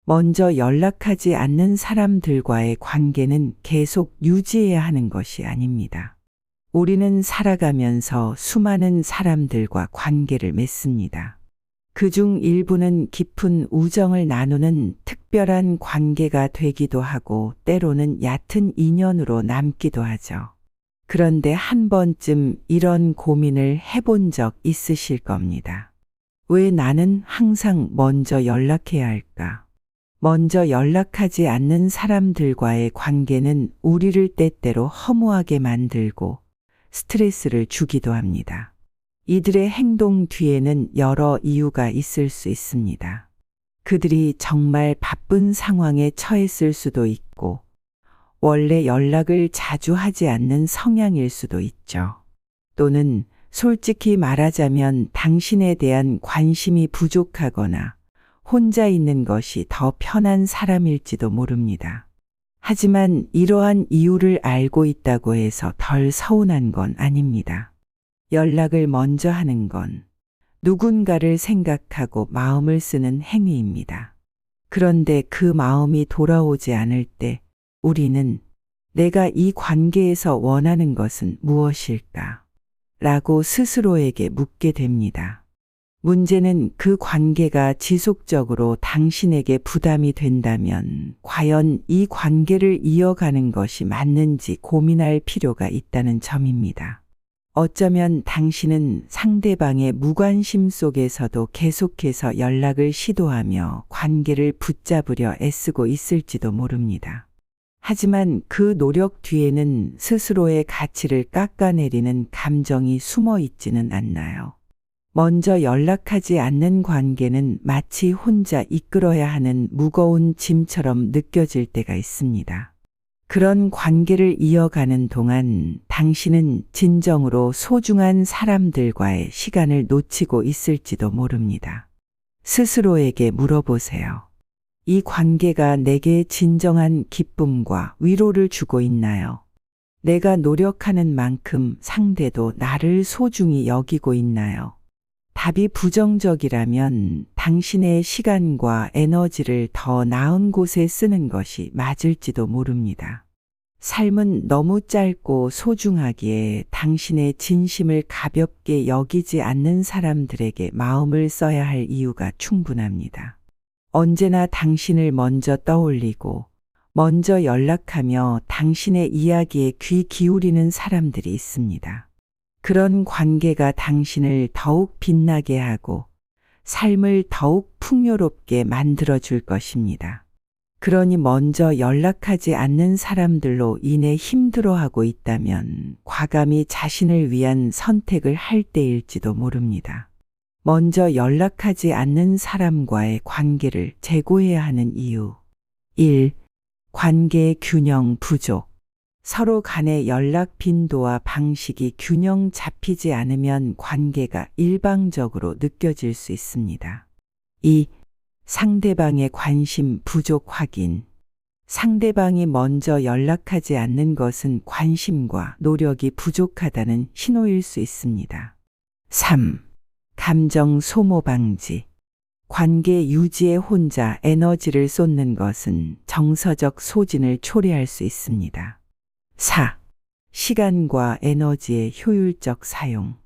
먼저 연락하지 않는 사람들과의 관계는 계속 유지해야 하는 것이 아닙니다. 우리는 살아가면서 수많은 사람들과 관계를 맺습니다. 그중 일부는 깊은 우정을 나누는 특별한 관계가 되기도 하고 때로는 얕은 인연으로 남기도 하죠. 그런데 한 번쯤 이런 고민을 해본 적 있으실 겁니다. 왜 나는 항상 먼저 연락해야 할까? 먼저 연락하지 않는 사람들과의 관계는 우리를 때때로 허무하게 만들고 스트레스를 주기도 합니다. 이들의 행동 뒤에는 여러 이유가 있을 수 있습니다. 그들이 정말 바쁜 상황에 처했을 수도 있고, 원래 연락을 자주 하지 않는 성향일 수도 있죠. 또는 솔직히 말하자면 당신에 대한 관심이 부족하거나 혼자 있는 것이 더 편한 사람일지도 모릅니다. 하지만 이러한 이유를 알고 있다고 해서 덜 서운한 건 아닙니다. 연락을 먼저 하는 건 누군가를 생각하고 마음을 쓰는 행위입니다. 그런데 그 마음이 돌아오지 않을 때 우리는 내가 이 관계에서 원하는 것은 무엇일까? 라고 스스로에게 묻게 됩니다. 문제는 그 관계가 지속적으로 당신에게 부담이 된다면 과연 이 관계를 이어가는 것이 맞는지 고민할 필요가 있다는 점입니다. 어쩌면 당신은 상대방의 무관심 속에서도 계속해서 연락을 시도하며 관계를 붙잡으려 애쓰고 있을지도 모릅니다. 하지만 그 노력 뒤에는 스스로의 가치를 깎아내리는 감정이 숨어 있지는 않나요? 먼저 연락하지 않는 관계는 마치 혼자 이끌어야 하는 무거운 짐처럼 느껴질 때가 있습니다. 그런 관계를 이어가는 동안 당신은 진정으로 소중한 사람들과의 시간을 놓치고 있을지도 모릅니다. 스스로에게 물어보세요. 이 관계가 내게 진정한 기쁨과 위로를 주고 있나요? 내가 노력하는 만큼 상대도 나를 소중히 여기고 있나요? 답이 부정적이라면 당신의 시간과 에너지를 더 나은 곳에 쓰는 것이 맞을지도 모릅니다. 삶은 너무 짧고 소중하기에 당신의 진심을 가볍게 여기지 않는 사람들에게 마음을 써야 할 이유가 충분합니다. 언제나 당신을 먼저 떠올리고 먼저 연락하며 당신의 이야기에 귀 기울이는 사람들이 있습니다. 그런 관계가 당신을 더욱 빛나게 하고 삶을 더욱 풍요롭게 만들어줄 것입니다. 그러니 먼저 연락하지 않는 사람들로 인해 힘들어하고 있다면 과감히 자신을 위한 선택을 할 때일지도 모릅니다. 먼저 연락하지 않는 사람과의 관계를 재고해야 하는 이유. 1. 관계의 균형 부족. 서로 간의 연락 빈도와 방식이 균형 잡히지 않으면 관계가 일방적으로 느껴질 수 있습니다. 2. 상대방의 관심 부족 확인. 상대방이 먼저 연락하지 않는 것은 관심과 노력이 부족하다는 신호일 수 있습니다. 3. 감정 소모 방지. 관계 유지에 혼자 에너지를 쏟는 것은 정서적 소진을 초래할 수 있습니다. 4. 시간과 에너지의 효율적 사용.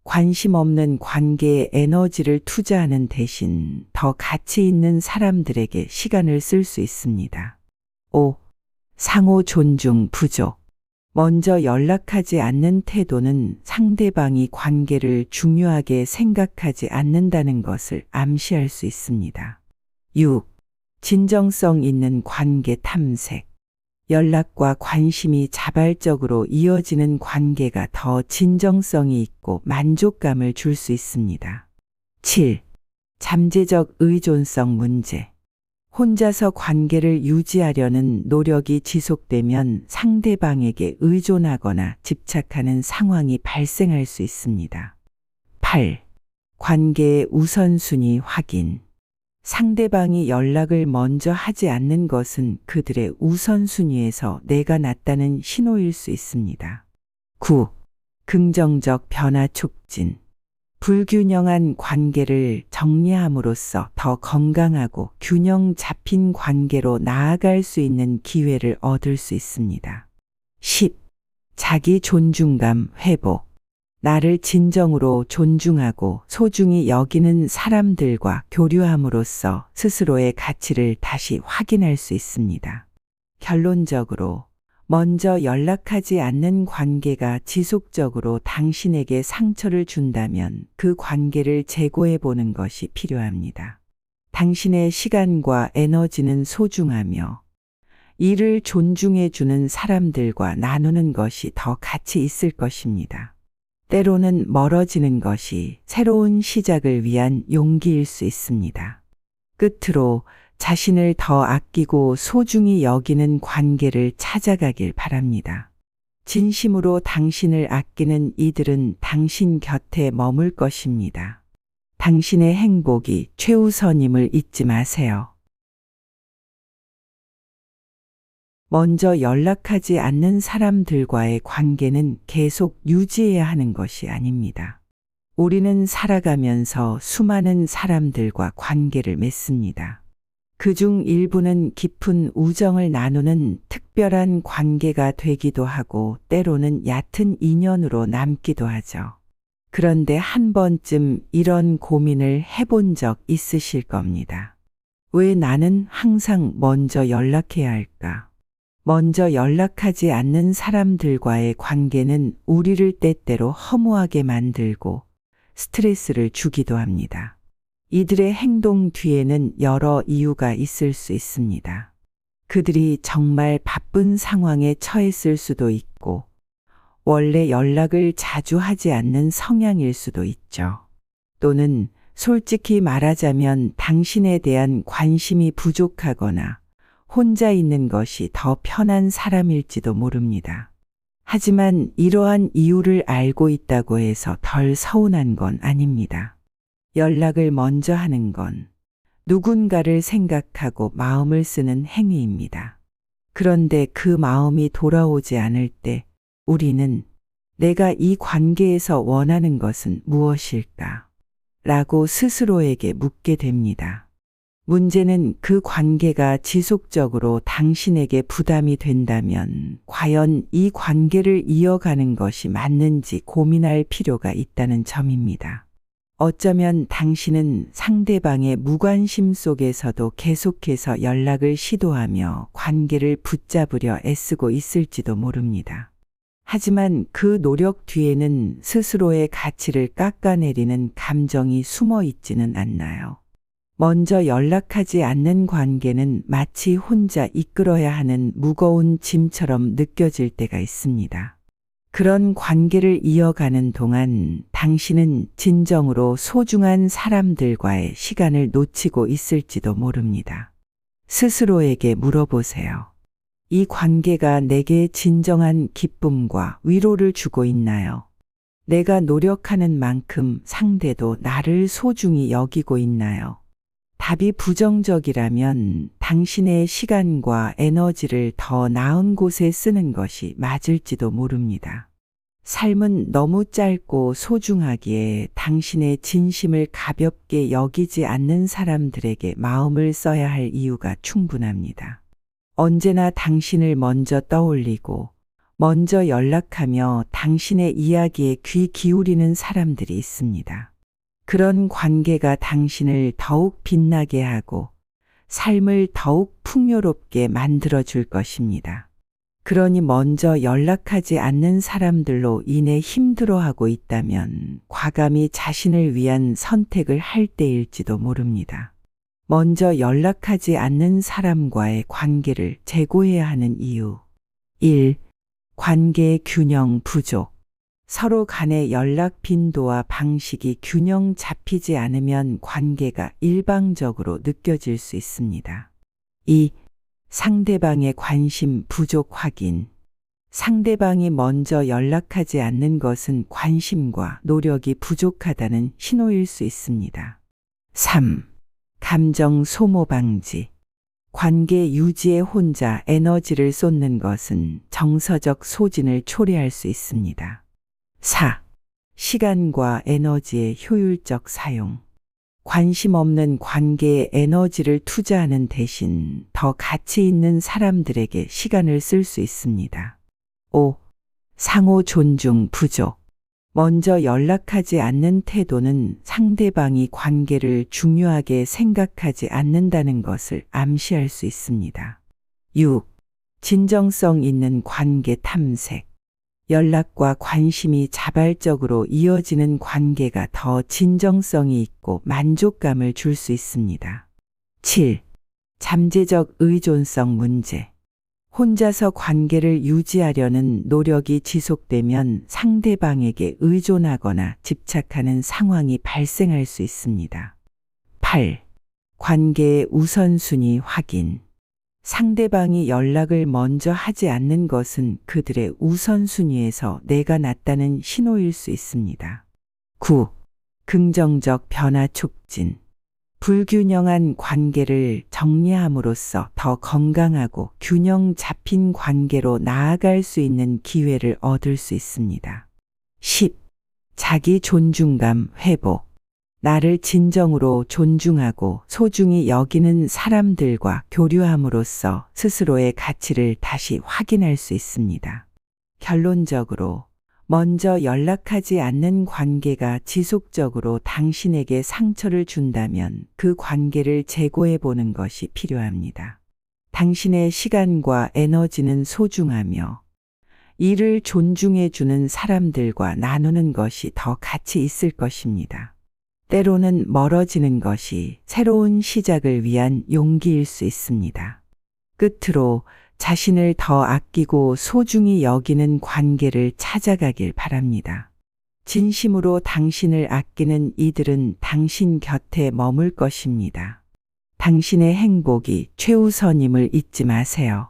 관심 없는 관계에 에너지를 투자하는 대신 더 가치 있는 사람들에게 시간을 쓸 수 있습니다. 5. 상호 존중 부족. 먼저 연락하지 않는 태도는 상대방이 관계를 중요하게 생각하지 않는다는 것을 암시할 수 있습니다. 6. 진정성 있는 관계 탐색. 연락과 관심이 자발적으로 이어지는 관계가 더 진정성이 있고 만족감을 줄 수 있습니다. 7. 잠재적 의존성 문제. 혼자서 관계를 유지하려는 노력이 지속되면 상대방에게 의존하거나 집착하는 상황이 발생할 수 있습니다. 8. 관계의 우선순위 확인. 상대방이 연락을 먼저 하지 않는 것은 그들의 우선순위에서 내가 낫다는 신호일 수 있습니다. 9. 긍정적 변화 촉진. 불균형한 관계를 정리함으로써 더 건강하고 균형 잡힌 관계로 나아갈 수 있는 기회를 얻을 수 있습니다. 10. 자기 존중감 회복. 나를 진정으로 존중하고 소중히 여기는 사람들과 교류함으로써 스스로의 가치를 다시 확인할 수 있습니다. 결론적으로 먼저 연락하지 않는 관계가 지속적으로 당신에게 상처를 준다면 그 관계를 재고해 보는 것이 필요합니다. 당신의 시간과 에너지는 소중하며 이를 존중해 주는 사람들과 나누는 것이 더 가치 있을 것입니다. 때로는 멀어지는 것이 새로운 시작을 위한 용기일 수 있습니다. 끝으로 자신을 더 아끼고 소중히 여기는 관계를 찾아가길 바랍니다. 진심으로 당신을 아끼는 이들은 당신 곁에 머물 것입니다. 당신의 행복이 최우선임을 잊지 마세요. 먼저 연락하지 않는 사람들과의 관계는 계속 유지해야 하는 것이 아닙니다. 우리는 살아가면서 수많은 사람들과 관계를 맺습니다. 그중 일부는 깊은 우정을 나누는 특별한 관계가 되기도 하고 때로는 얕은 인연으로 남기도 하죠. 그런데 한 번쯤 이런 고민을 해본 적 있으실 겁니다. 왜 나는 항상 먼저 연락해야 할까? 먼저 연락하지 않는 사람들과의 관계는 우리를 때때로 허무하게 만들고 스트레스를 주기도 합니다. 이들의 행동 뒤에는 여러 이유가 있을 수 있습니다. 그들이 정말 바쁜 상황에 처했을 수도 있고, 원래 연락을 자주 하지 않는 성향일 수도 있죠. 또는 솔직히 말하자면 당신에 대한 관심이 부족하거나 혼자 있는 것이 더 편한 사람일지도 모릅니다. 하지만 이러한 이유를 알고 있다고 해서 덜 서운한 건 아닙니다. 연락을 먼저 하는 건 누군가를 생각하고 마음을 쓰는 행위입니다. 그런데 그 마음이 돌아오지 않을 때 우리는 내가 이 관계에서 원하는 것은 무엇일까? 라고 스스로에게 묻게 됩니다. 문제는 그 관계가 지속적으로 당신에게 부담이 된다면 과연 이 관계를 이어가는 것이 맞는지 고민할 필요가 있다는 점입니다. 어쩌면 당신은 상대방의 무관심 속에서도 계속해서 연락을 시도하며 관계를 붙잡으려 애쓰고 있을지도 모릅니다. 하지만 그 노력 뒤에는 스스로의 가치를 깎아내리는 감정이 숨어 있지는 않나요? 먼저 연락하지 않는 관계는 마치 혼자 이끌어야 하는 무거운 짐처럼 느껴질 때가 있습니다. 그런 관계를 이어가는 동안 당신은 진정으로 소중한 사람들과의 시간을 놓치고 있을지도 모릅니다. 스스로에게 물어보세요. 이 관계가 내게 진정한 기쁨과 위로를 주고 있나요? 내가 노력하는 만큼 상대도 나를 소중히 여기고 있나요? 답이 부정적이라면 당신의 시간과 에너지를 더 나은 곳에 쓰는 것이 맞을지도 모릅니다. 삶은 너무 짧고 소중하기에 당신의 진심을 가볍게 여기지 않는 사람들에게 마음을 써야 할 이유가 충분합니다. 언제나 당신을 먼저 떠올리고 먼저 연락하며 당신의 이야기에 귀 기울이는 사람들이 있습니다. 그런 관계가 당신을 더욱 빛나게 하고 삶을 더욱 풍요롭게 만들어줄 것입니다. 그러니 먼저 연락하지 않는 사람들로 인해 힘들어하고 있다면 과감히 자신을 위한 선택을 할 때일지도 모릅니다. 먼저 연락하지 않는 사람과의 관계를 재고해야 하는 이유. 1. 관계의 균형 부족. 서로 간의 연락 빈도와 방식이 균형 잡히지 않으면 관계가 일방적으로 느껴질 수 있습니다. 2. 상대방의 관심 부족 확인. 상대방이 먼저 연락하지 않는 것은 관심과 노력이 부족하다는 신호일 수 있습니다. 3. 감정 소모 방지. 관계 유지에 혼자 에너지를 쏟는 것은 정서적 소진을 초래할 수 있습니다. 4. 시간과 에너지의 효율적 사용. 관심 없는 관계에 에너지를 투자하는 대신 더 가치 있는 사람들에게 시간을 쓸 수 있습니다. 5. 상호 존중 부족. 먼저 연락하지 않는 태도는 상대방이 관계를 중요하게 생각하지 않는다는 것을 암시할 수 있습니다. 6. 진정성 있는 관계 탐색. 연락과 관심이 자발적으로 이어지는 관계가 더 진정성이 있고 만족감을 줄 수 있습니다. 7. 잠재적 의존성 문제. 혼자서 관계를 유지하려는 노력이 지속되면 상대방에게 의존하거나 집착하는 상황이 발생할 수 있습니다. 8. 관계의 우선순위 확인. 상대방이 연락을 먼저 하지 않는 것은 그들의 우선순위에서 내가 낫다는 신호일 수 있습니다. 9. 긍정적 변화 촉진. 불균형한 관계를 정리함으로써 더 건강하고 균형 잡힌 관계로 나아갈 수 있는 기회를 얻을 수 있습니다. 10. 자기 존중감 회복. 나를 진정으로 존중하고 소중히 여기는 사람들과 교류함으로써 스스로의 가치를 다시 확인할 수 있습니다. 결론적으로 먼저 연락하지 않는 관계가 지속적으로 당신에게 상처를 준다면 그 관계를 재고해 보는 것이 필요합니다. 당신의 시간과 에너지는 소중하며 이를 존중해 주는 사람들과 나누는 것이 더 가치 있을 것입니다. 때로는 멀어지는 것이 새로운 시작을 위한 용기일 수 있습니다. 끝으로 자신을 더 아끼고 소중히 여기는 관계를 찾아가길 바랍니다. 진심으로 당신을 아끼는 이들은 당신 곁에 머물 것입니다. 당신의 행복이 최우선임을 잊지 마세요.